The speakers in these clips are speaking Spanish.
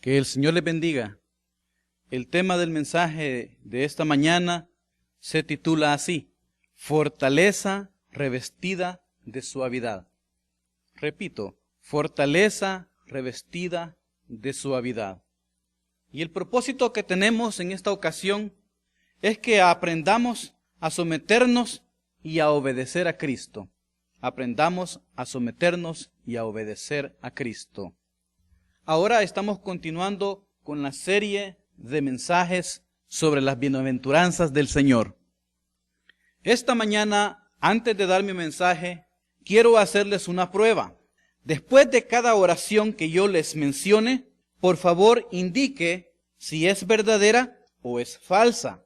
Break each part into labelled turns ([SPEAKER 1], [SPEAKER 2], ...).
[SPEAKER 1] Que el Señor les bendiga. El tema del mensaje de esta mañana se titula así: fortaleza revestida de suavidad. Repito, fortaleza revestida de suavidad. Y el propósito que tenemos en esta ocasión es que aprendamos a someternos y a obedecer a Cristo. Aprendamos a someternos y a obedecer a Cristo. Ahora estamos continuando con la serie de mensajes sobre las bienaventuranzas del Señor. Esta mañana, antes de dar mi mensaje, quiero hacerles una prueba. Después de cada oración que yo les mencione, por favor indique si es verdadera o es falsa,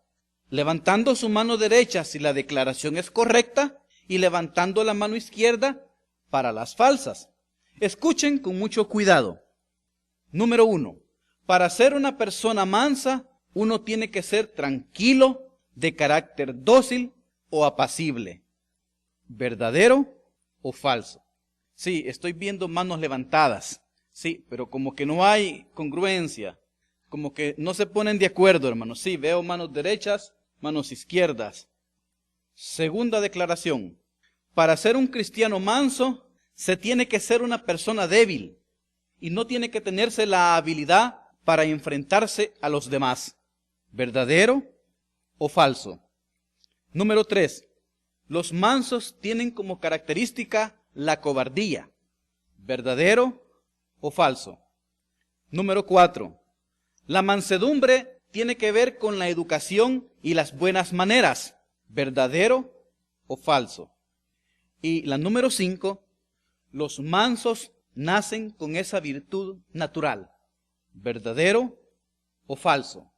[SPEAKER 1] levantando su mano derecha si la declaración es correcta y levantando la mano izquierda para las falsas. Escuchen con mucho cuidado. Número 1. Para ser una persona mansa, uno tiene que ser tranquilo, de carácter dócil o apacible. ¿Verdadero o falso? Sí, estoy viendo manos levantadas. Sí, pero como que no hay congruencia. Como que no se ponen de acuerdo, hermanos. Sí, veo manos derechas, manos izquierdas. Segunda declaración. Para ser un cristiano manso, se tiene que ser una persona débil. Y no tiene que tenerse la habilidad para enfrentarse a los demás. ¿Verdadero o falso? Número 3. Los mansos tienen como característica la cobardía. ¿Verdadero o falso? Número 4. La mansedumbre tiene que ver con la educación y las buenas maneras. ¿Verdadero o falso? Y la número 5. Los mansos nacen con esa virtud natural. ¿Verdadero o falso?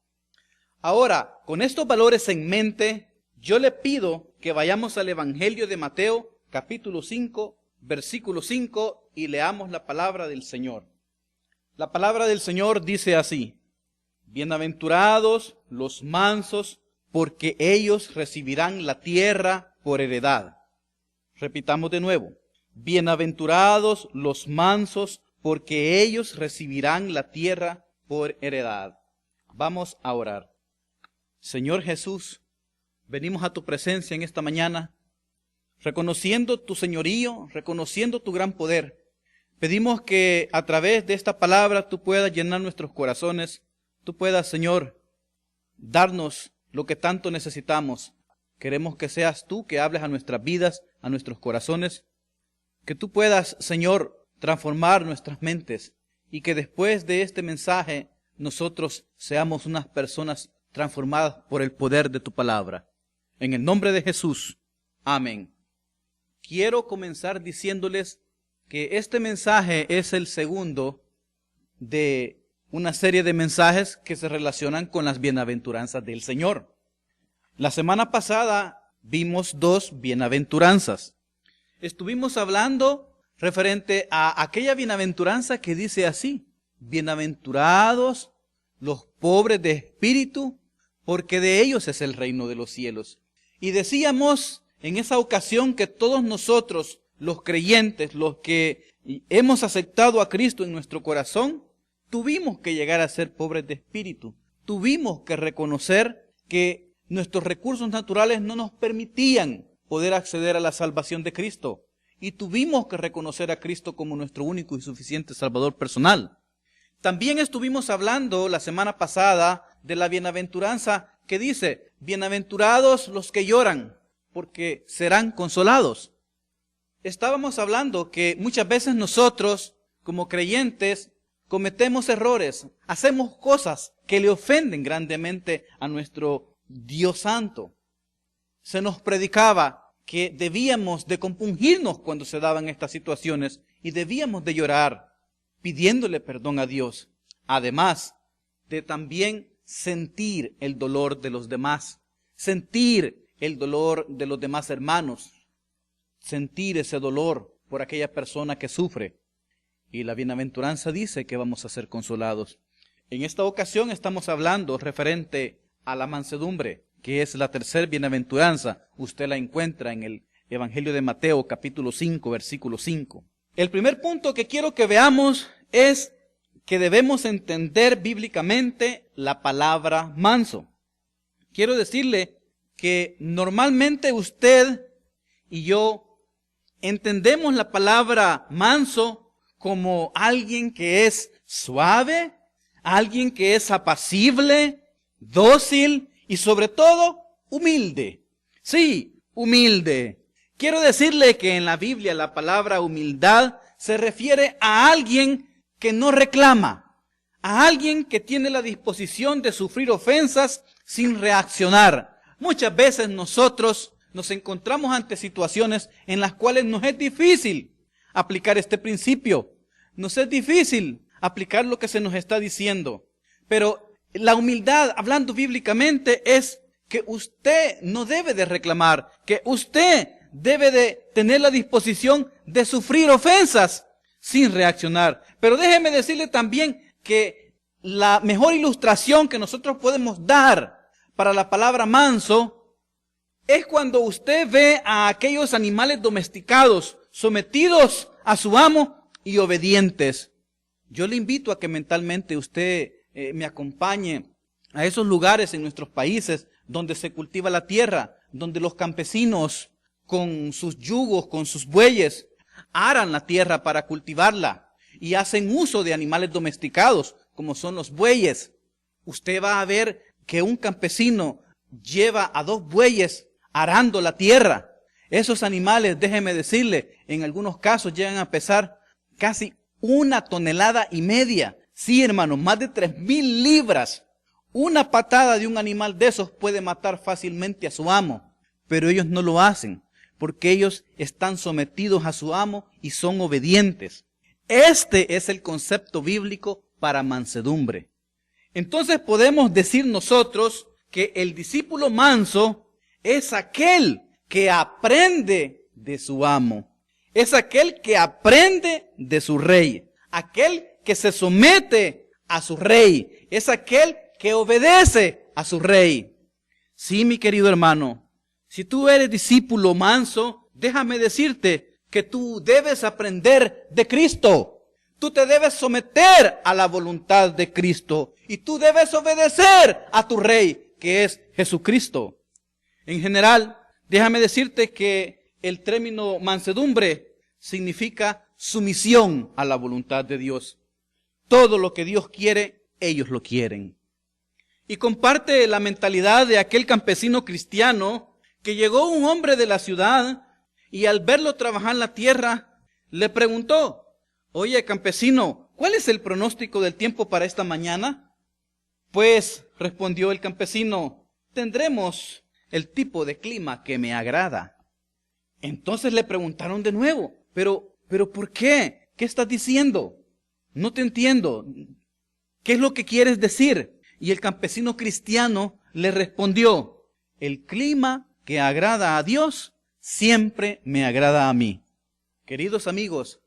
[SPEAKER 1] Ahora, con estos valores en mente, yo le pido que vayamos al Evangelio de Mateo, capítulo 5, versículo 5, y leamos la palabra del Señor. La palabra del Señor dice así: bienaventurados los mansos, porque ellos recibirán la tierra por heredad. Repitamos de nuevo. Bienaventurados los mansos, porque ellos recibirán la tierra por heredad. Vamos a orar. Señor Jesús, venimos a tu presencia en esta mañana, reconociendo tu señorío, reconociendo tu gran poder. Pedimos que a través de esta palabra tú puedas llenar nuestros corazones, tú puedas, Señor, darnos lo que tanto necesitamos. Queremos que seas tú que hables a nuestras vidas, a nuestros corazones. Que tú puedas, Señor, transformar nuestras mentes y que después de este mensaje nosotros seamos unas personas transformadas por el poder de tu palabra. En el nombre de Jesús. Amén. Quiero comenzar diciéndoles que este mensaje es el segundo de una serie de mensajes que se relacionan con las bienaventuranzas del Señor. La semana pasada vimos 2 bienaventuranzas. Estuvimos hablando referente a aquella bienaventuranza que dice así: bienaventurados los pobres de espíritu, porque de ellos es el reino de los cielos. Y decíamos en esa ocasión que todos nosotros, los creyentes, los que hemos aceptado a Cristo en nuestro corazón, tuvimos que llegar a ser pobres de espíritu. Tuvimos que reconocer que nuestros recursos naturales no nos permitían poder acceder a la salvación de Cristo. Y tuvimos que reconocer a Cristo como nuestro único y suficiente Salvador personal. También estuvimos hablando la semana pasada de la bienaventuranza que dice: bienaventurados los que lloran, porque serán consolados. Estábamos hablando que muchas veces nosotros, como creyentes, cometemos errores, hacemos cosas que le ofenden grandemente a nuestro Dios Santo. Se nos predicaba que debíamos de compungirnos cuando se daban estas situaciones y debíamos de llorar pidiéndole perdón a Dios. Además de también sentir el dolor de los demás, sentir el dolor de los demás hermanos, sentir ese dolor por aquella persona que sufre. Y la bienaventuranza dice que vamos a ser consolados. En esta ocasión estamos hablando referente a la mansedumbre, que es la tercera bienaventuranza. Usted la encuentra en el Evangelio de Mateo, capítulo 5, versículo 5. El primer punto que quiero que veamos es que debemos entender bíblicamente la palabra manso. Quiero decirle que normalmente usted y yo entendemos la palabra manso como alguien que es suave, alguien que es apacible, dócil y sobre todo humilde. Sí, humilde. Quiero decirle que en la Biblia la palabra humildad se refiere a alguien que no reclama, a alguien que tiene la disposición de sufrir ofensas sin reaccionar. Muchas veces nosotros nos encontramos ante situaciones en las cuales nos es difícil aplicar este principio. Nos es difícil aplicar lo que se nos está diciendo. Pero la humildad, hablando bíblicamente, es que usted no debe de reclamar, que usted debe de tener la disposición de sufrir ofensas sin reaccionar. Pero déjeme decirle también que la mejor ilustración que nosotros podemos dar para la palabra manso es cuando usted ve a aquellos animales domesticados, sometidos a su amo y obedientes. Yo le invito a que mentalmente usted me acompañe a esos lugares en nuestros países donde se cultiva la tierra, donde los campesinos con sus yugos, con sus bueyes, aran la tierra para cultivarla y hacen uso de animales domesticados, como son los bueyes. Usted va a ver que un campesino lleva a 2 bueyes arando la tierra. Esos animales, déjeme decirle, en algunos casos llegan a pesar casi 1,5 toneladas. Sí, hermano, más de 3,000 libras. Una patada de un animal de esos puede matar fácilmente a su amo, pero ellos no lo hacen, porque ellos están sometidos a su amo y son obedientes. Este es el concepto bíblico para mansedumbre. Entonces podemos decir nosotros que el discípulo manso es aquel que aprende de su amo. Es aquel que aprende de su rey. Aquel que se somete a su rey. Es aquel que obedece a su rey. Sí, mi querido hermano, si tú eres discípulo manso, déjame decirte que tú debes aprender de Cristo. Tú te debes someter a la voluntad de Cristo y tú debes obedecer a tu Rey, que es Jesucristo. En general, déjame decirte que el término mansedumbre significa sumisión a la voluntad de Dios. Todo lo que Dios quiere, ellos lo quieren. Y comparte la mentalidad de aquel campesino cristiano que llegó un hombre de la ciudad y al verlo trabajar la tierra, le preguntó: oye, campesino, ¿cuál es el pronóstico del tiempo para esta mañana? Pues, respondió el campesino, tendremos el tipo de clima que me agrada. Entonces le preguntaron de nuevo, pero ¿por qué? ¿Qué estás diciendo? No te entiendo. ¿Qué es lo que quieres decir? Y el campesino cristiano le respondió: el clima que agrada a Dios siempre me agrada a mí. Queridos amigos,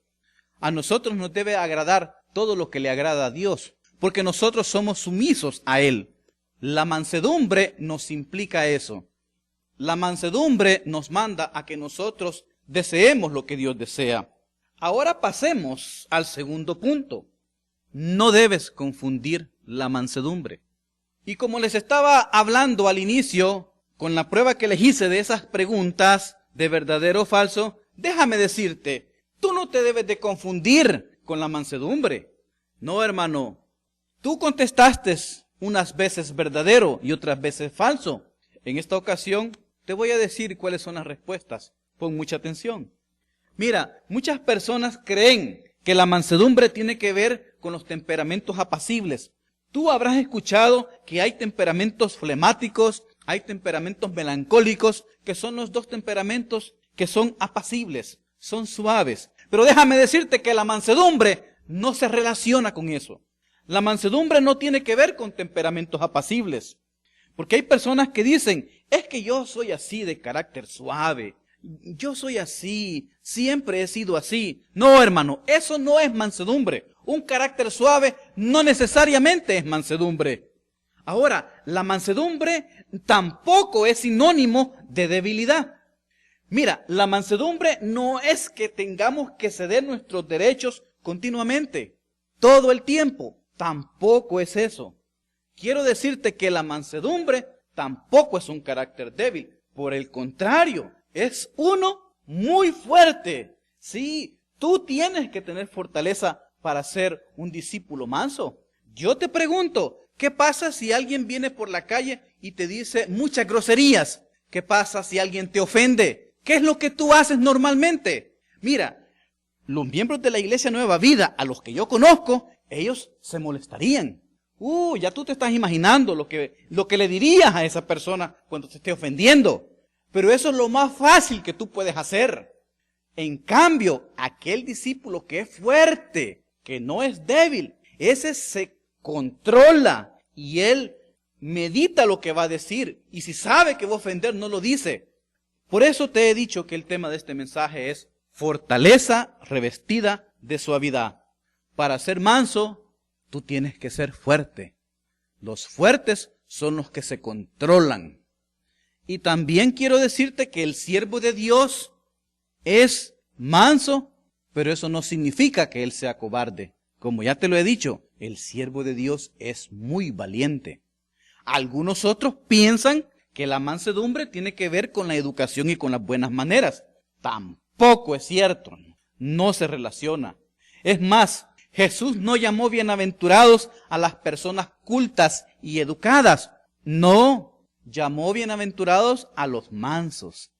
[SPEAKER 1] a nosotros nos debe agradar todo lo que le agrada a Dios, porque nosotros somos sumisos a Él. La mansedumbre nos implica eso. La mansedumbre nos manda a que nosotros deseemos lo que Dios desea. Ahora pasemos al segundo punto. No debes confundir la mansedumbre. Y como les estaba hablando al inicio, con la prueba que les hice de esas preguntas de verdadero o falso, déjame decirte, tú no te debes de confundir con la mansedumbre. No, hermano, tú contestaste unas veces verdadero y otras veces falso. En esta ocasión te voy a decir cuáles son las respuestas. Pon mucha atención. Mira, muchas personas creen que la mansedumbre tiene que ver con los temperamentos apacibles. Tú habrás escuchado que hay temperamentos flemáticos, hay temperamentos melancólicos, que son los 2 temperamentos que son apacibles, son suaves. Pero déjame decirte que la mansedumbre no se relaciona con eso. La mansedumbre no tiene que ver con temperamentos apacibles. Porque hay personas que dicen, es que yo soy así de carácter suave. Yo soy así, siempre he sido así. No, hermano, eso no es mansedumbre. Un carácter suave no necesariamente es mansedumbre. Ahora, la mansedumbre tampoco es sinónimo de debilidad. Mira, la mansedumbre no es que tengamos que ceder nuestros derechos continuamente, todo el tiempo. tampoco es eso. Quiero decirte que la mansedumbre tampoco es un carácter débil. Por el contrario, es uno muy fuerte. Sí, tú tienes que tener fortaleza para ser un discípulo manso. Yo te pregunto, ¿qué pasa si alguien viene por la calle y te dice muchas groserías? ¿Qué pasa si alguien te ofende? ¿Qué es lo que tú haces normalmente? Mira, los miembros de la Iglesia Nueva Vida, a los que yo conozco, ellos se molestarían. Ya tú te estás imaginando lo que le dirías a esa persona cuando te esté ofendiendo. Pero eso es lo más fácil que tú puedes hacer. En cambio, aquel discípulo que es fuerte, que no es débil, ese se controla y él medita lo que va a decir. Y si sabe que va a ofender, no lo dice. Por eso te he dicho que el tema de este mensaje es fortaleza revestida de suavidad. Para ser manso, tú tienes que ser fuerte. Los fuertes son los que se controlan. Y también quiero decirte que el siervo de Dios es manso, pero eso no significa que él sea cobarde. Como ya te lo he dicho, el siervo de Dios es muy valiente. Algunos otros piensan que la mansedumbre tiene que ver con la educación y con las buenas maneras. Tampoco es cierto. No se relaciona. Es más, Jesús no llamó bienaventurados a las personas cultas y educadas. No, llamó bienaventurados a los mansos.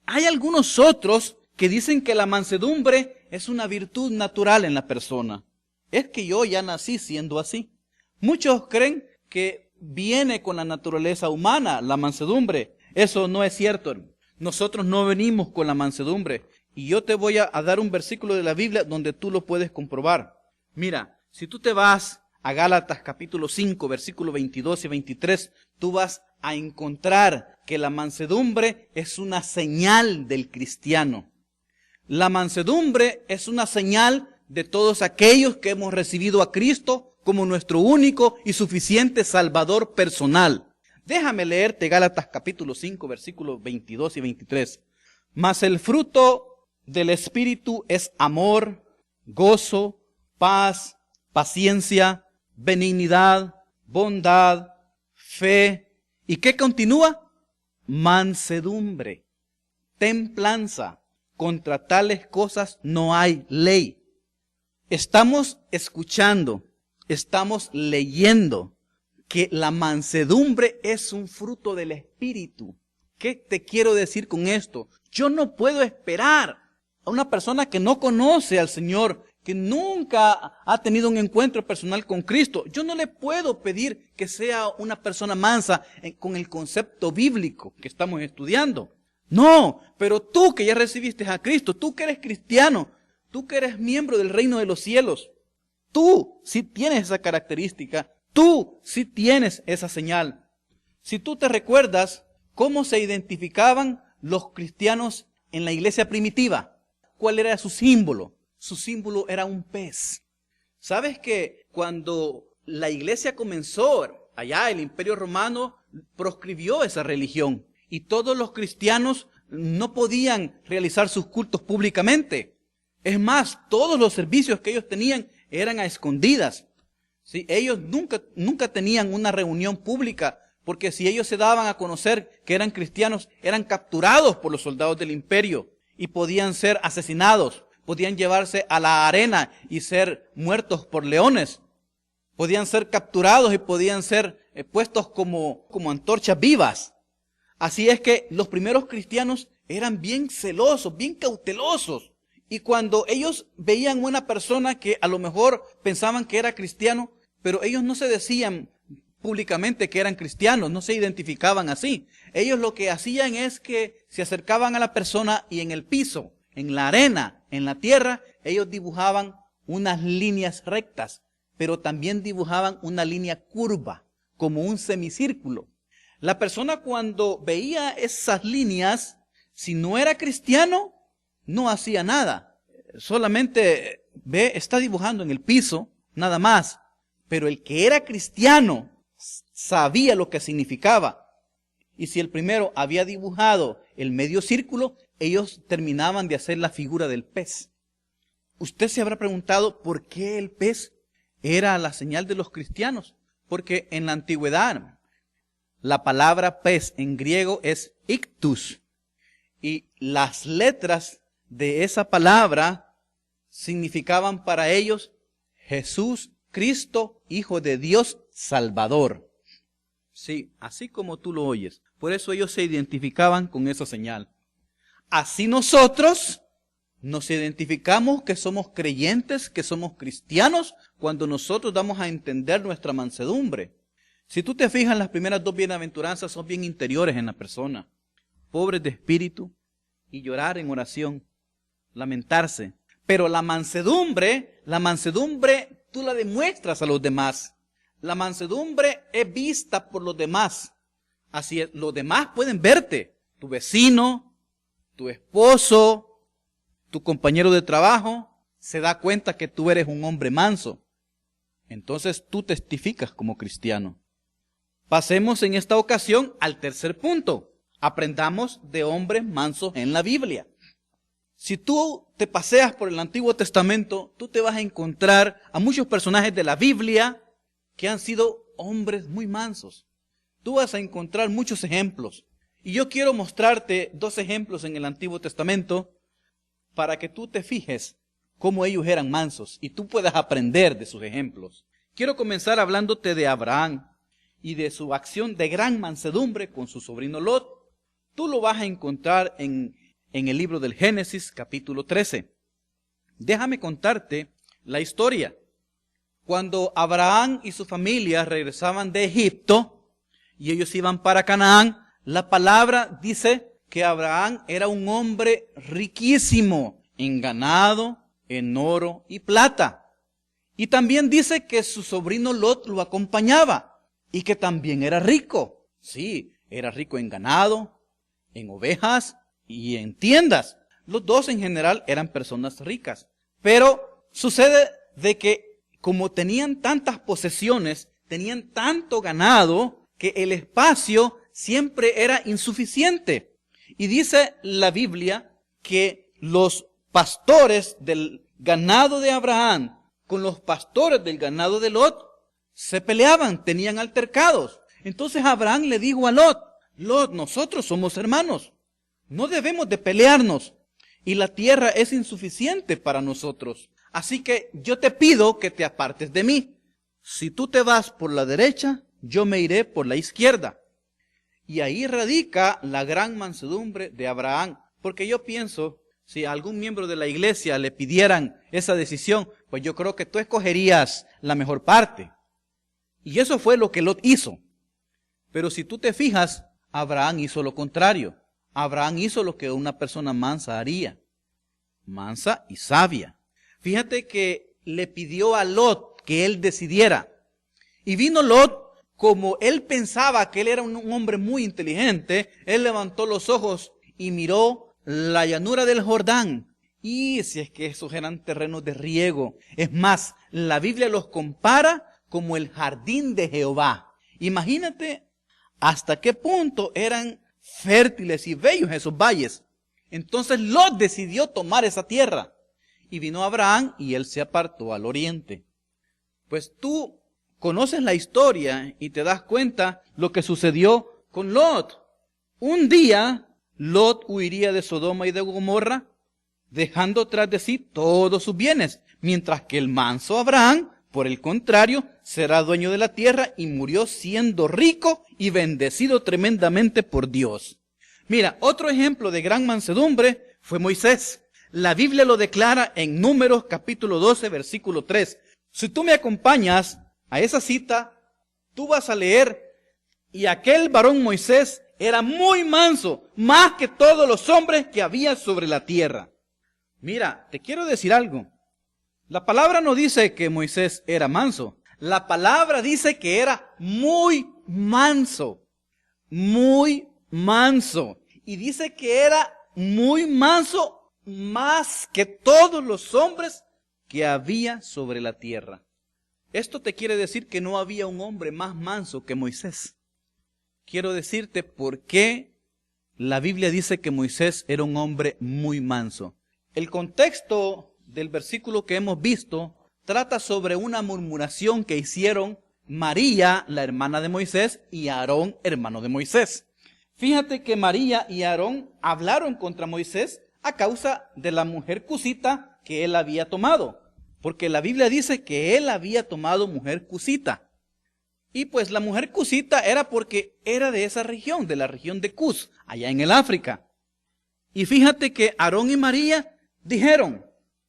[SPEAKER 1] Hay algunos otros que dicen que la mansedumbre es una virtud natural en la persona. Es que yo ya nací siendo así. Muchos creen que viene con la naturaleza humana la mansedumbre. Eso no es cierto. Nosotros no venimos con la mansedumbre. Y yo te voy a dar un versículo de la Biblia donde tú lo puedes comprobar. Mira, si tú te vas a Gálatas capítulo 5, versículo 22 y 23, tú vas a encontrar que la mansedumbre es una señal del cristiano. La mansedumbre es una señal de todos aquellos que hemos recibido a Cristo como nuestro único y suficiente Salvador personal. Déjame leerte Gálatas capítulo 5, versículos 22 y 23. Mas el fruto del Espíritu es amor, gozo, paz, paciencia, benignidad, bondad, fe. ¿Y qué continúa? Mansedumbre, templanza. Contra tales cosas no hay ley. Estamos escuchando, estamos leyendo que la mansedumbre es un fruto del Espíritu. ¿Qué te quiero decir con esto? Yo no puedo esperar a una persona que no conoce al Señor, que nunca ha tenido un encuentro personal con Cristo. Yo no le puedo pedir que sea una persona mansa con el concepto bíblico que estamos estudiando. No, pero tú que ya recibiste a Cristo, tú que eres cristiano, tú que eres miembro del reino de los cielos, tú sí tienes esa característica, tú sí tienes esa señal. Si tú te recuerdas cómo se identificaban los cristianos en la iglesia primitiva, ¿cuál era su símbolo? Su símbolo era un pez. ¿Sabes que cuando la iglesia comenzó, allá el Imperio Romano proscribió esa religión y todos los cristianos no podían realizar sus cultos públicamente? Es más, todos los servicios que ellos tenían eran a escondidas. ¿Sí? Ellos nunca tenían una reunión pública, porque si ellos se daban a conocer que eran cristianos, eran capturados por los soldados del imperio y podían ser asesinados. Podían llevarse a la arena y ser muertos por leones. Podían ser capturados y podían ser puestos como antorchas vivas. Así es que los primeros cristianos eran bien celosos, bien cautelosos. Y cuando ellos veían una persona que a lo mejor pensaban que era cristiano, pero ellos no se decían públicamente que eran cristianos, no se identificaban así. Ellos lo que hacían es que se acercaban a la persona y en el piso, en la arena, en la tierra, ellos dibujaban unas líneas rectas, pero también dibujaban una línea curva, como un semicírculo. La persona cuando veía esas líneas, si no era cristiano, no hacía nada. Solamente está dibujando en el piso, nada más. Pero el que era cristiano sabía lo que significaba. Y si el primero había dibujado el medio círculo, ellos terminaban de hacer la figura del pez. Usted se habrá preguntado, ¿por qué el pez? era la señal de los cristianos, porque en la antigüedad la palabra pez en griego es ictus, y las letras de esa palabra significaban para ellos Jesús, Cristo, Hijo de Dios, Salvador. Sí, así como tú lo oyes. Por eso ellos se identificaban con esa señal. Así nosotros nos identificamos que somos creyentes, que somos cristianos, cuando nosotros damos a entender nuestra mansedumbre. Si tú te fijas, las primeras dos bienaventuranzas son bien interiores en la persona. Pobres de espíritu y llorar en oración, lamentarse. Pero la mansedumbre tú la demuestras a los demás. La mansedumbre es vista por los demás. Así es, los demás pueden verte. Tu vecino, tu esposo, tu compañero de trabajo, se da cuenta que tú eres un hombre manso. Entonces tú testificas como cristiano. Pasemos en esta ocasión al tercer punto. Aprendamos de hombres mansos en la Biblia. Si tú te paseas por el Antiguo Testamento, tú te vas a encontrar a muchos personajes de la Biblia que han sido hombres muy mansos. Tú vas a encontrar muchos ejemplos. Y yo quiero mostrarte dos ejemplos en el Antiguo Testamento para que tú te fijes cómo ellos eran mansos y tú puedas aprender de sus ejemplos. Quiero comenzar hablándote de Abraham y de su acción de gran mansedumbre con su sobrino Lot. Tú lo vas a encontrar en el libro del Génesis, capítulo 13. Déjame contarte la historia. Cuando Abraham y su familia regresaban de Egipto y ellos iban para Canaán, la palabra dice que Abraham era un hombre riquísimo en ganado, en oro y plata. Y también dice que su sobrino Lot lo acompañaba y que también era rico. Sí, era rico en ganado, en ovejas y en tiendas. Los dos en general eran personas ricas. Pero sucede de que como tenían tantas posesiones, tenían tanto ganado, que el espacio siempre era insuficiente. Y dice la Biblia que los pastores del ganado de Abraham con los pastores del ganado de Lot se peleaban, tenían altercados. Entonces Abraham le dijo a Lot, Lot, nosotros somos hermanos, no debemos de pelearnos y la tierra es insuficiente para nosotros. Así que yo te pido que te apartes de mí. Si tú te vas por la derecha, yo me iré por la izquierda. Y ahí radica la gran mansedumbre de Abraham. Porque yo pienso, si a algún miembro de la iglesia le pidieran esa decisión, pues yo creo que tú escogerías la mejor parte. Y eso fue lo que Lot hizo. Pero si tú te fijas, Abraham hizo lo contrario. Abraham hizo lo que una persona mansa haría. Mansa y sabia. Fíjate que le pidió a Lot que él decidiera. Y vino Lot. Como él pensaba que él era un hombre muy inteligente, él levantó los ojos y miró la llanura del Jordán. Y si es que esos eran terrenos de riego. Es más, la Biblia los compara como el jardín de Jehová. Imagínate hasta qué punto eran fértiles y bellos esos valles. Entonces Lot decidió tomar esa tierra. Y vino Abraham y él se apartó al oriente. Pues tú conoces la historia y te das cuenta lo que sucedió con Lot. Un día, Lot huiría de Sodoma y de Gomorra, dejando tras de sí todos sus bienes, mientras que el manso Abraham, por el contrario, será dueño de la tierra y murió siendo rico y bendecido tremendamente por Dios. Mira, otro ejemplo de gran mansedumbre fue Moisés. La Biblia lo declara en Números capítulo 12, versículo 3. Si tú me acompañas a esa cita, tú vas a leer, y aquel varón Moisés era muy manso, más que todos los hombres que había sobre la tierra. Mira, te quiero decir algo. La palabra no dice que Moisés era manso. La palabra dice que era muy manso. Muy manso. Y dice que era muy manso más que todos los hombres que había sobre la tierra. Esto te quiere decir que no había un hombre más manso que Moisés. Quiero decirte por qué la Biblia dice que Moisés era un hombre muy manso. El contexto del versículo que hemos visto trata sobre una murmuración que hicieron María, la hermana de Moisés, y Aarón, hermano de Moisés. Fíjate que María y Aarón hablaron contra Moisés a causa de la mujer cusita que él había tomado. Porque la Biblia dice que él había tomado mujer cusita. Y pues la mujer cusita era porque era de esa región, de la región de Cus, allá en el África. Y fíjate que Aarón y María dijeron,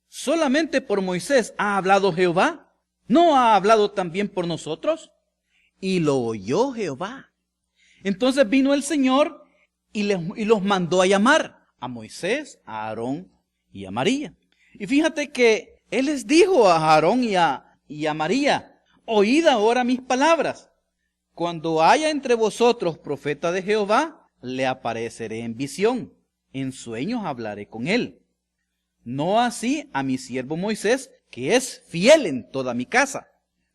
[SPEAKER 1] ¿solamente por Moisés ha hablado Jehová? ¿No ha hablado también por nosotros? Y lo oyó Jehová. Entonces vino el Señor y los mandó a llamar a Moisés, a Aarón y a María. Y fíjate que Él les dijo a Aarón y a María, oíd ahora mis palabras. Cuando haya entre vosotros profeta de Jehová, le apareceré en visión. En sueños hablaré con él. No así a mi siervo Moisés, que es fiel en toda mi casa.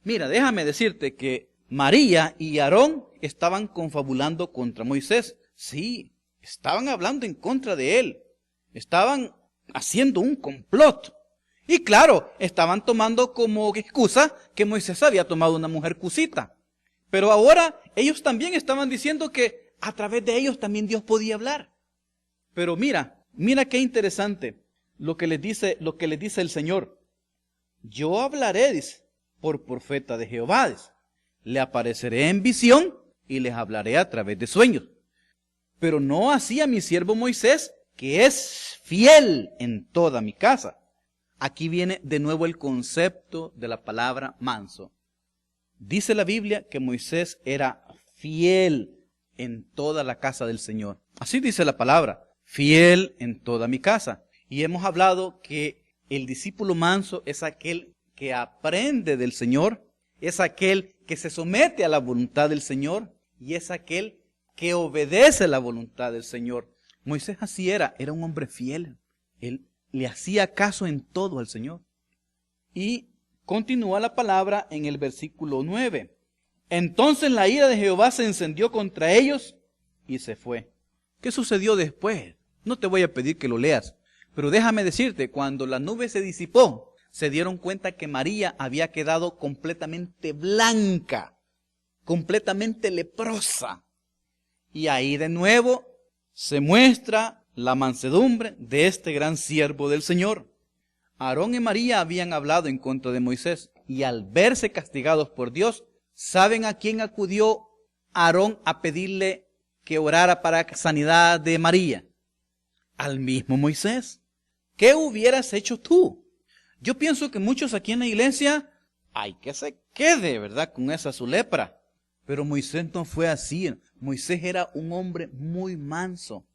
[SPEAKER 1] Mira, déjame decirte que María y Aarón estaban confabulando contra Moisés. Sí, estaban hablando en contra de él. Estaban haciendo un complot. Y claro, estaban tomando como excusa que Moisés había tomado una mujer cusita. Pero ahora ellos también estaban diciendo que a través de ellos también Dios podía hablar. Pero mira qué interesante lo que les dice el Señor. Yo hablaré, dice, por profeta de Jehová, dice. Le apareceré en visión y les hablaré a través de sueños. Pero no así a mi siervo Moisés, que es fiel en toda mi casa. Aquí viene de nuevo el concepto de la palabra manso. Dice la Biblia que Moisés era fiel en toda la casa del Señor. Así dice la palabra, fiel en toda mi casa. Y hemos hablado que el discípulo manso es aquel que aprende del Señor, es aquel que se somete a la voluntad del Señor y es aquel que obedece la voluntad del Señor. Moisés así era un hombre fiel. Él le hacía caso en todo al Señor. Y continúa la palabra en el versículo 9. Entonces la ira de Jehová se encendió contra ellos y se fue. ¿Qué sucedió después? No te voy a pedir que lo leas, pero déjame decirte, cuando la nube se disipó, se dieron cuenta que María había quedado completamente blanca, completamente leprosa. Y ahí de nuevo se muestra la mansedumbre de este gran siervo del Señor. Aarón y María habían hablado en contra de Moisés y al verse castigados por Dios, ¿saben a quién acudió Aarón a pedirle que orara para sanidad de María? Al mismo Moisés. ¿Qué hubieras hecho tú? Yo pienso que muchos aquí en la iglesia, hay que se quede, ¿verdad?, con esa su lepra. Pero Moisés no fue así. Moisés era un hombre muy manso.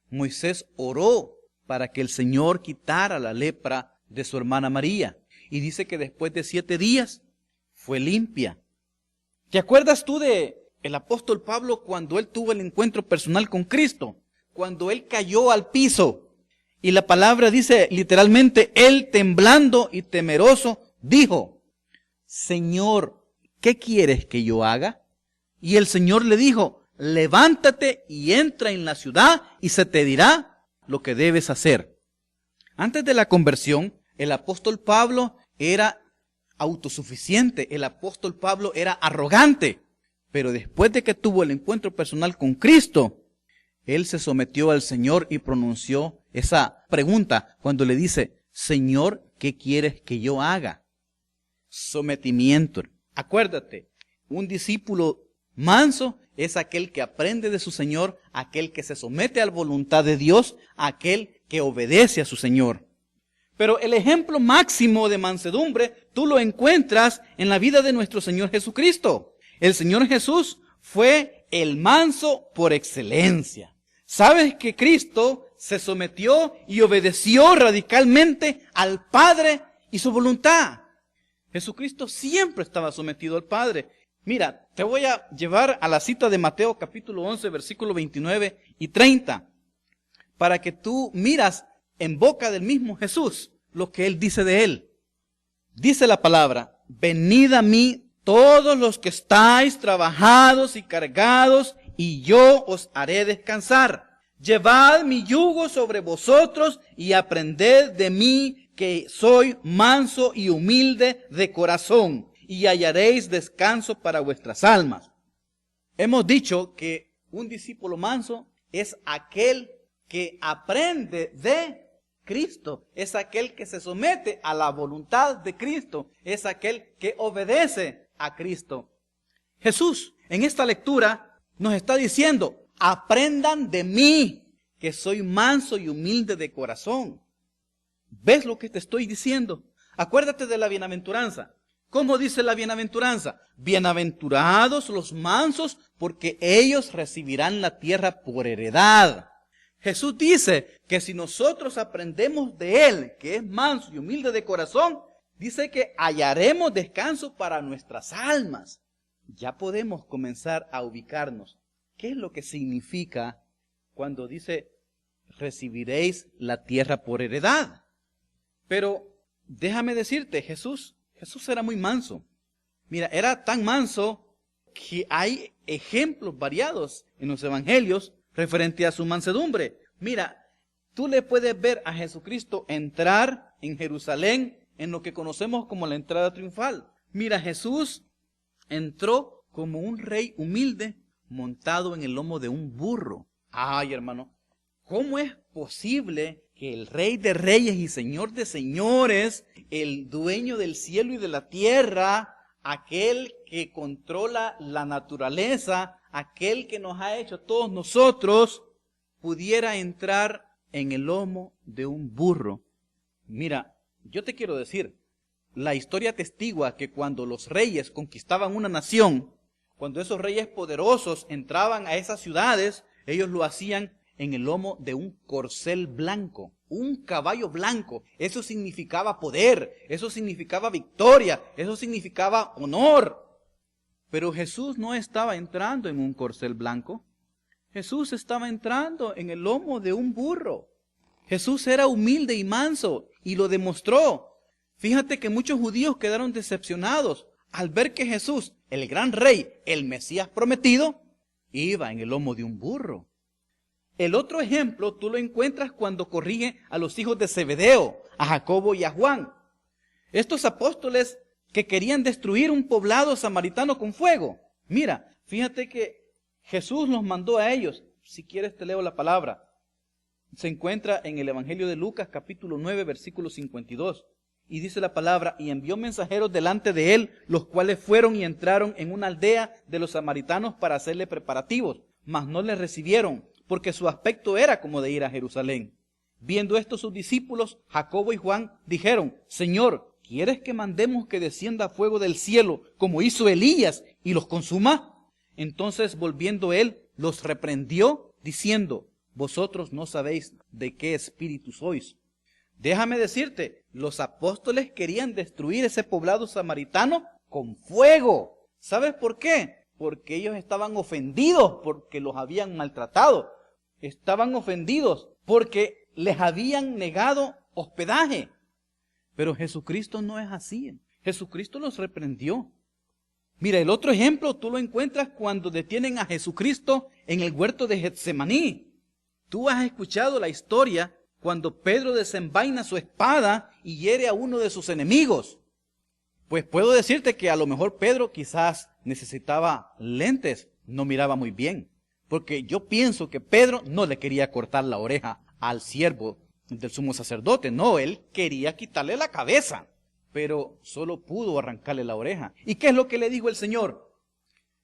[SPEAKER 1] Moisés oró para que el Señor quitara la lepra de su hermana María. Y dice que después de 7 días fue limpia. ¿Te acuerdas tú de el apóstol Pablo cuando él tuvo el encuentro personal con Cristo? Cuando él cayó al piso. Y la palabra dice literalmente, él temblando y temeroso dijo, Señor, ¿qué quieres que yo haga? Y el Señor le dijo, levántate y entra en la ciudad y se te dirá lo que debes hacer. Antes de la conversión, el apóstol Pablo era autosuficiente, el apóstol Pablo era arrogante, pero después de que tuvo el encuentro personal con Cristo, él se sometió al Señor y pronunció esa pregunta cuando le dice, Señor, ¿qué quieres que yo haga? Sometimiento. Acuérdate, un discípulo manso es aquel que aprende de su Señor, aquel que se somete a la voluntad de Dios, aquel que obedece a su Señor. Pero el ejemplo máximo de mansedumbre tú lo encuentras en la vida de nuestro Señor Jesucristo. El Señor Jesús fue el manso por excelencia. ¿Sabes que Cristo se sometió y obedeció radicalmente al Padre y su voluntad? Jesucristo siempre estaba sometido al Padre. Mira, te voy a llevar a la cita de Mateo capítulo 11, versículos 29 y 30, para que tú miras en boca del mismo Jesús lo que Él dice de Él. Dice la palabra, venid a mí todos los que estáis trabajados y cargados, y yo os haré descansar. Llevad mi yugo sobre vosotros y aprended de mí, que soy manso y humilde de corazón, y hallaréis descanso para vuestras almas. Hemos dicho que un discípulo manso es aquel que aprende de Cristo, es aquel que se somete a la voluntad de Cristo, es aquel que obedece a Cristo. Jesús en esta lectura nos está diciendo, aprendan de mí, que soy manso y humilde de corazón. ¿Ves lo que te estoy diciendo? Acuérdate de la bienaventuranza. ¿Cómo dice la bienaventuranza? Bienaventurados los mansos, porque ellos recibirán la tierra por heredad. Jesús dice que si nosotros aprendemos de Él, que es manso y humilde de corazón, dice que hallaremos descanso para nuestras almas. Ya podemos comenzar a ubicarnos. ¿Qué es lo que significa cuando dice recibiréis la tierra por heredad? Pero déjame decirte, Jesús era muy manso. Mira, era tan manso que hay ejemplos variados en los evangelios referente a su mansedumbre. Mira, tú le puedes ver a Jesucristo entrar en Jerusalén en lo que conocemos como la entrada triunfal. Mira, Jesús entró como un rey humilde montado en el lomo de un burro. Ay, hermano, ¿cómo es posible que el Rey de Reyes y Señor de Señores, el dueño del cielo y de la tierra, aquel que controla la naturaleza, aquel que nos ha hecho todos nosotros, pudiera entrar en el lomo de un burro? Mira, yo te quiero decir, la historia atestigua que cuando los reyes conquistaban una nación, cuando esos reyes poderosos entraban a esas ciudades, ellos lo hacían en el lomo de un corcel blanco, un caballo blanco. Eso significaba poder, eso significaba victoria, eso significaba honor. Pero Jesús no estaba entrando en un corcel blanco. Jesús estaba entrando en el lomo de un burro. Jesús era humilde y manso y lo demostró. Fíjate que muchos judíos quedaron decepcionados al ver que Jesús, el gran rey, el Mesías prometido, iba en el lomo de un burro. El otro ejemplo tú lo encuentras cuando corrige a los hijos de Zebedeo, a Jacobo y a Juan. Estos apóstoles que querían destruir un poblado samaritano con fuego. Mira, fíjate que Jesús los mandó a ellos. Si quieres te leo la palabra. Se encuentra en el Evangelio de Lucas, capítulo 9, versículo 52. Y dice la palabra, y envió mensajeros delante de él, los cuales fueron y entraron en una aldea de los samaritanos para hacerle preparativos, mas no le recibieron, porque su aspecto era como de ir a Jerusalén. Viendo esto sus discípulos, Jacobo y Juan, dijeron, Señor, ¿quieres que mandemos que descienda fuego del cielo, como hizo Elías, y los consuma? Entonces, volviendo él, los reprendió, diciendo, vosotros no sabéis de qué espíritu sois. Déjame decirte, los apóstoles querían destruir ese poblado samaritano con fuego. ¿Sabes por qué? Porque ellos estaban ofendidos porque los habían maltratado. Estaban ofendidos porque les habían negado hospedaje. Pero Jesucristo no es así. Jesucristo los reprendió. Mira, el otro ejemplo tú lo encuentras cuando detienen a Jesucristo en el huerto de Getsemaní. Tú has escuchado la historia cuando Pedro desenvaina su espada y hiere a uno de sus enemigos. Pues puedo decirte que a lo mejor Pedro quizás necesitaba lentes, no miraba muy bien. Porque yo pienso que Pedro no le quería cortar la oreja al siervo del sumo sacerdote. No, él quería quitarle la cabeza, pero solo pudo arrancarle la oreja. ¿Y qué es lo que le dijo el Señor?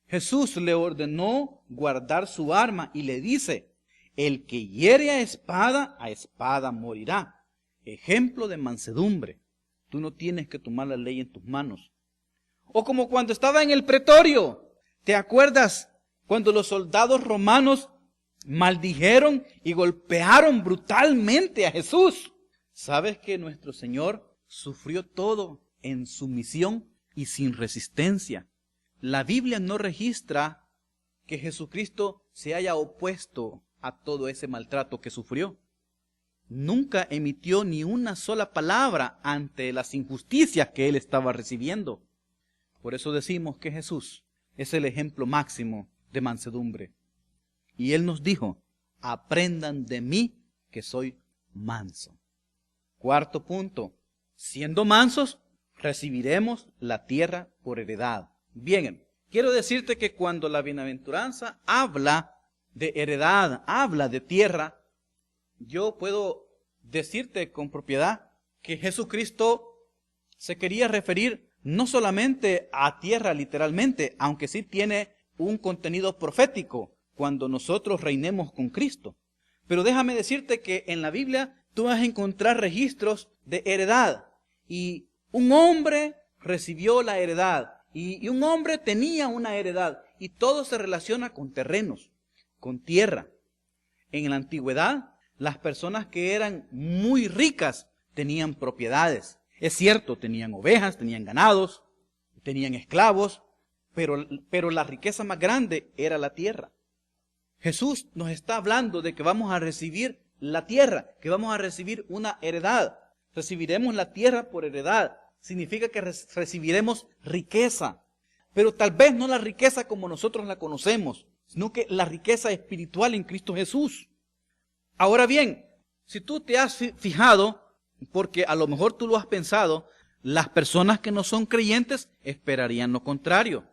[SPEAKER 1] Jesús le ordenó guardar su arma y le dice, el que hiere a espada morirá. Ejemplo de mansedumbre. Tú no tienes que tomar la ley en tus manos. O como cuando estaba en el pretorio. ¿Te acuerdas? Cuando los soldados romanos maldijeron y golpearon brutalmente a Jesús. ¿Sabes que nuestro Señor sufrió todo en sumisión y sin resistencia? La Biblia no registra que Jesucristo se haya opuesto a todo ese maltrato que sufrió. Nunca emitió ni una sola palabra ante las injusticias que él estaba recibiendo. Por eso decimos que Jesús es el ejemplo máximo de mansedumbre. Y él nos dijo, aprendan de mí que soy manso. Cuarto punto, siendo mansos, recibiremos la tierra por heredad. Bien, quiero decirte que cuando la bienaventuranza habla de heredad, habla de tierra, yo puedo decirte con propiedad que Jesucristo se quería referir no solamente a tierra literalmente, aunque sí tiene un contenido profético cuando nosotros reinemos con Cristo. Pero déjame decirte que en la Biblia tú vas a encontrar registros de heredad. Y un hombre recibió la heredad. Y un hombre tenía una heredad. Y todo se relaciona con terrenos, con tierra. En la antigüedad, las personas que eran muy ricas tenían propiedades. Es cierto, tenían ovejas, tenían ganados, tenían esclavos, pero la riqueza más grande era la tierra. Jesús nos está hablando de que vamos a recibir la tierra, que vamos a recibir una heredad. Recibiremos la tierra por heredad. Significa que recibiremos riqueza. Pero tal vez no la riqueza como nosotros la conocemos, sino que la riqueza espiritual en Cristo Jesús. Ahora bien, si tú te has fijado, porque a lo mejor tú lo has pensado, las personas que no son creyentes esperarían lo contrario.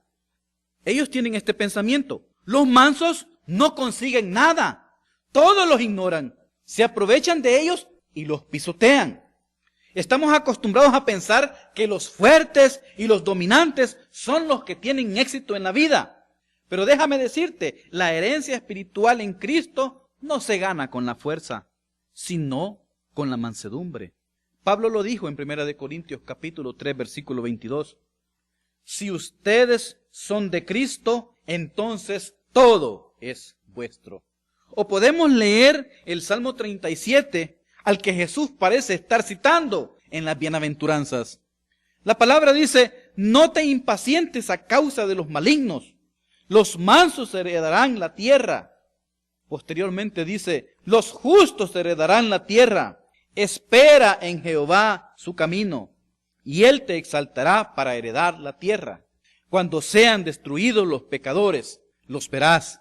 [SPEAKER 1] Ellos tienen este pensamiento: los mansos no consiguen nada, todos los ignoran, se aprovechan de ellos y los pisotean. Estamos acostumbrados a pensar que los fuertes y los dominantes son los que tienen éxito en la vida. Pero déjame decirte, la herencia espiritual en Cristo no se gana con la fuerza, sino con la mansedumbre. Pablo lo dijo en 1 Corintios capítulo 3, versículo 22. Si ustedes son de Cristo, entonces todo es vuestro. O podemos leer el Salmo 37, al que Jesús parece estar citando en las bienaventuranzas. La palabra dice: no te impacientes a causa de los malignos, los mansos heredarán la tierra. Posteriormente dice: los justos heredarán la tierra. Espera en Jehová su camino, y Él te exaltará para heredar la tierra. Cuando sean destruidos los pecadores, los verás.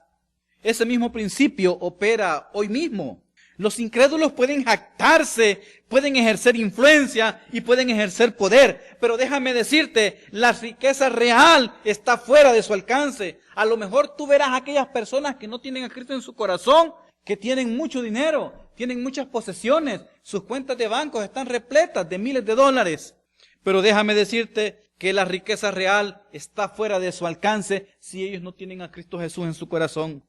[SPEAKER 1] Ese mismo principio opera hoy mismo. Los incrédulos pueden jactarse, pueden ejercer influencia y pueden ejercer poder. Pero déjame decirte, la riqueza real está fuera de su alcance. A lo mejor tú verás a aquellas personas que no tienen a Cristo en su corazón, que tienen mucho dinero, tienen muchas posesiones, sus cuentas de bancos están repletas de miles de dólares. Pero déjame decirte que la riqueza real está fuera de su alcance si ellos no tienen a Cristo Jesús en su corazón.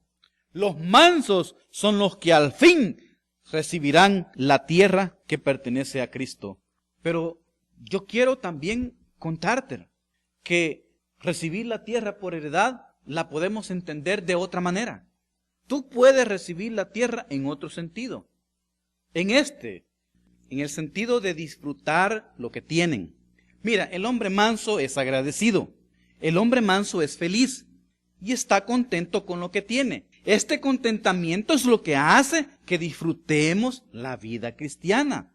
[SPEAKER 1] Los mansos son los que al fin recibirán la tierra que pertenece a Cristo. Pero yo quiero también contarte que recibir la tierra por heredad la podemos entender de otra manera. Tú puedes recibir la tierra en otro sentido. En el sentido de disfrutar lo que tienen. Mira, el hombre manso es agradecido. El hombre manso es feliz y está contento con lo que tiene. Este contentamiento es lo que hace que disfrutemos la vida cristiana.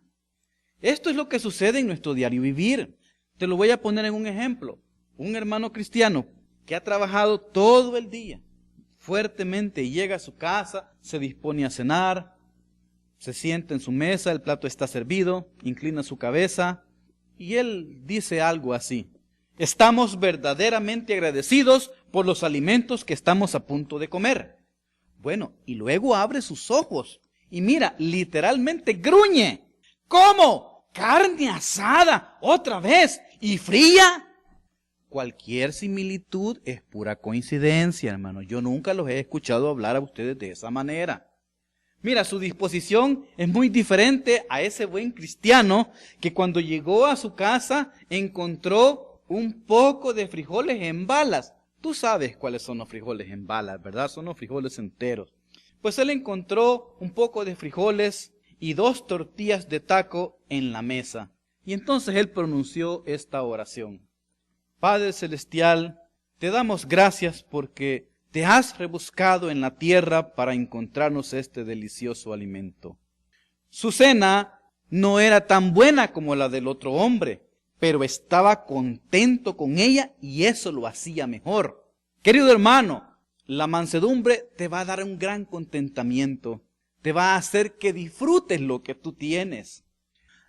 [SPEAKER 1] Esto es lo que sucede en nuestro diario vivir. Te lo voy a poner en un ejemplo. Un hermano cristiano que ha trabajado todo el día fuertemente y llega a su casa, se dispone a cenar, se sienta en su mesa, el plato está servido, inclina su cabeza y él dice algo así: estamos verdaderamente agradecidos por los alimentos que estamos a punto de comer. Bueno, y luego abre sus ojos y mira, literalmente gruñe. ¿Cómo? ¿Carne asada otra vez y fría? Cualquier similitud es pura coincidencia, hermano. Yo nunca los he escuchado hablar a ustedes de esa manera. Mira, su disposición es muy diferente a ese buen cristiano que cuando llegó a su casa encontró un poco de frijoles en balas. Tú sabes cuáles son los frijoles en balas, ¿verdad? Son los frijoles enteros. Pues él encontró un poco de frijoles y 2 tortillas de taco en la mesa. Y entonces él pronunció esta oración: Padre Celestial, te damos gracias porque te has rebuscado en la tierra para encontrarnos este delicioso alimento. Su cena no era tan buena como la del otro hombre, pero estaba contento con ella y eso lo hacía mejor. Querido hermano, la mansedumbre te va a dar un gran contentamiento, te va a hacer que disfrutes lo que tú tienes.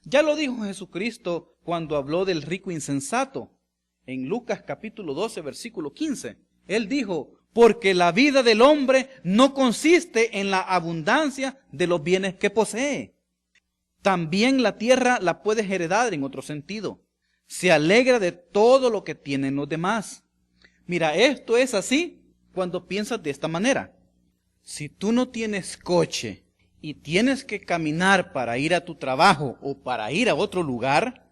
[SPEAKER 1] Ya lo dijo Jesucristo cuando habló del rico insensato. En Lucas capítulo 12, versículo 15. Él dijo, porque la vida del hombre no consiste en la abundancia de los bienes que posee. También la tierra la puedes heredar en otro sentido. Se alegra de todo lo que tienen los demás. Mira, esto es así cuando piensas de esta manera. Si tú no tienes coche y tienes que caminar para ir a tu trabajo o para ir a otro lugar,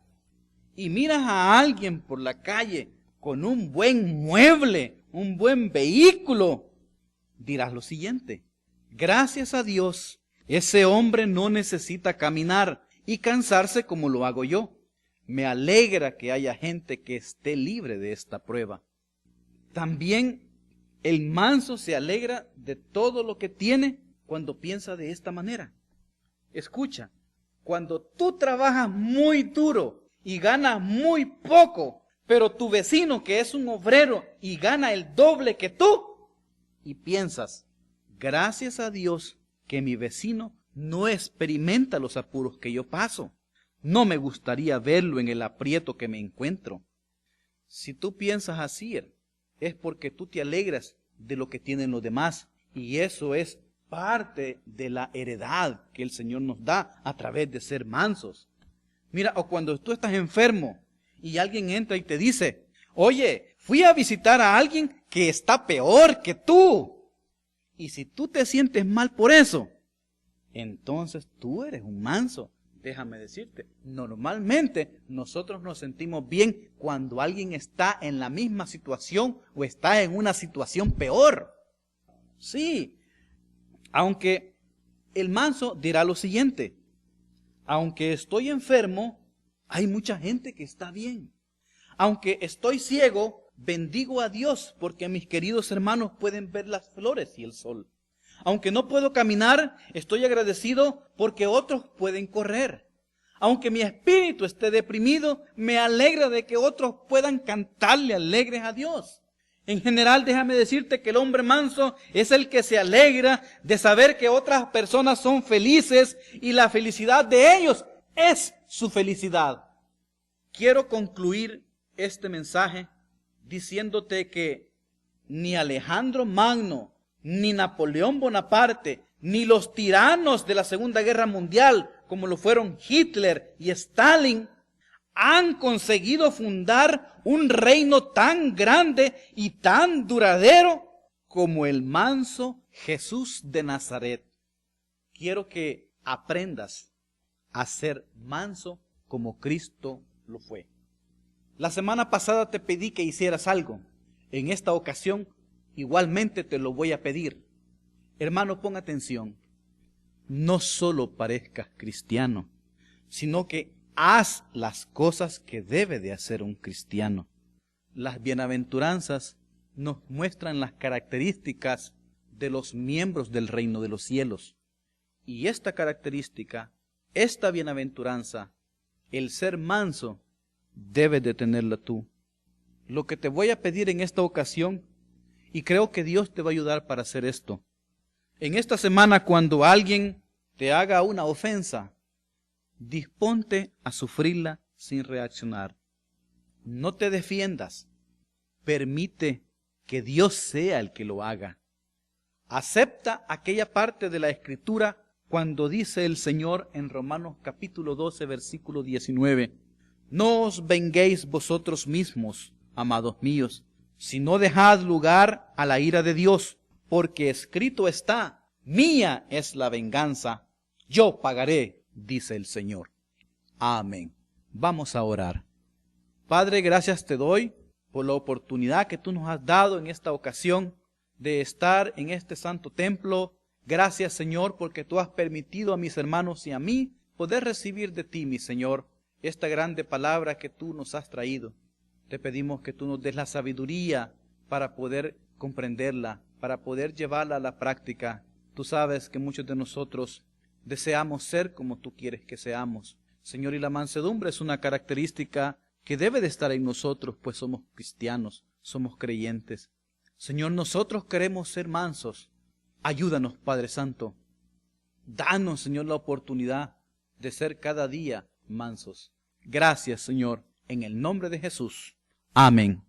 [SPEAKER 1] y miras a alguien por la calle con un buen mueble, un buen vehículo, dirás lo siguiente: gracias a Dios, ese hombre no necesita caminar y cansarse como lo hago yo. Me alegra que haya gente que esté libre de esta prueba. También el manso se alegra de todo lo que tiene cuando piensa de esta manera. Escucha, cuando tú trabajas muy duro y ganas muy poco, pero tu vecino que es un obrero y gana el doble que tú, y piensas, gracias a Dios que mi vecino no experimenta los apuros que yo paso. No me gustaría verlo en el aprieto que me encuentro. Si tú piensas así, es porque tú te alegras de lo que tienen los demás, y eso es parte de la heredad que el Señor nos da a través de ser mansos. Mira, o cuando tú estás enfermo y alguien entra y te dice, oye, fui a visitar a alguien que está peor que tú. Y si tú te sientes mal por eso, entonces tú eres un manso. Déjame decirte, normalmente nosotros nos sentimos bien cuando alguien está en la misma situación o está en una situación peor. Sí, aunque el manso dirá lo siguiente: aunque estoy enfermo, hay mucha gente que está bien. Aunque estoy ciego, bendigo a Dios porque mis queridos hermanos pueden ver las flores y el sol. Aunque no puedo caminar, estoy agradecido porque otros pueden correr. Aunque mi espíritu esté deprimido, me alegra de que otros puedan cantarle alegres a Dios. En general, déjame decirte que el hombre manso es el que se alegra de saber que otras personas son felices y la felicidad de ellos es su felicidad. Quiero concluir este mensaje diciéndote que ni Alejandro Magno, ni Napoleón Bonaparte, ni los tiranos de la Segunda Guerra Mundial, como lo fueron Hitler y Stalin, han conseguido fundar un reino tan grande y tan duradero como el manso Jesús de Nazaret. Quiero que aprendas a ser manso como Cristo lo fue. La semana pasada te pedí que hicieras algo. En esta ocasión, igualmente te lo voy a pedir. Hermano, pon atención. No solo parezcas cristiano, sino que haz las cosas que debe de hacer un cristiano. Las bienaventuranzas nos muestran las características de los miembros del reino de los cielos. Y esta característica, esta bienaventuranza, el ser manso, debes de tenerla tú. Lo que te voy a pedir en esta ocasión, y creo que Dios te va a ayudar para hacer esto. En esta semana, cuando alguien te haga una ofensa, disponte a sufrirla sin reaccionar. No te defiendas. Permite que Dios sea el que lo haga. Acepta aquella parte de la Escritura cuando dice el Señor en Romanos capítulo 12, versículo 19, no os venguéis vosotros mismos, amados míos, sino dejad lugar a la ira de Dios, porque escrito está, mía es la venganza, yo pagaré, dice el Señor. Amén. Vamos a orar. Padre, gracias te doy por la oportunidad que tú nos has dado en esta ocasión de estar en este santo templo. Gracias, Señor, porque tú has permitido a mis hermanos y a mí poder recibir de ti, mi Señor, esta grande palabra que tú nos has traído. Te pedimos que tú nos des la sabiduría para poder comprenderla, para poder llevarla a la práctica. Tú sabes que muchos de nosotros deseamos ser como tú quieres que seamos, Señor, y la mansedumbre es una característica que debe de estar en nosotros, pues somos cristianos, somos creyentes. Señor, nosotros queremos ser mansos. Ayúdanos, Padre Santo. Danos, Señor, la oportunidad de ser cada día mansos. Gracias, Señor, en el nombre de Jesús. Amén.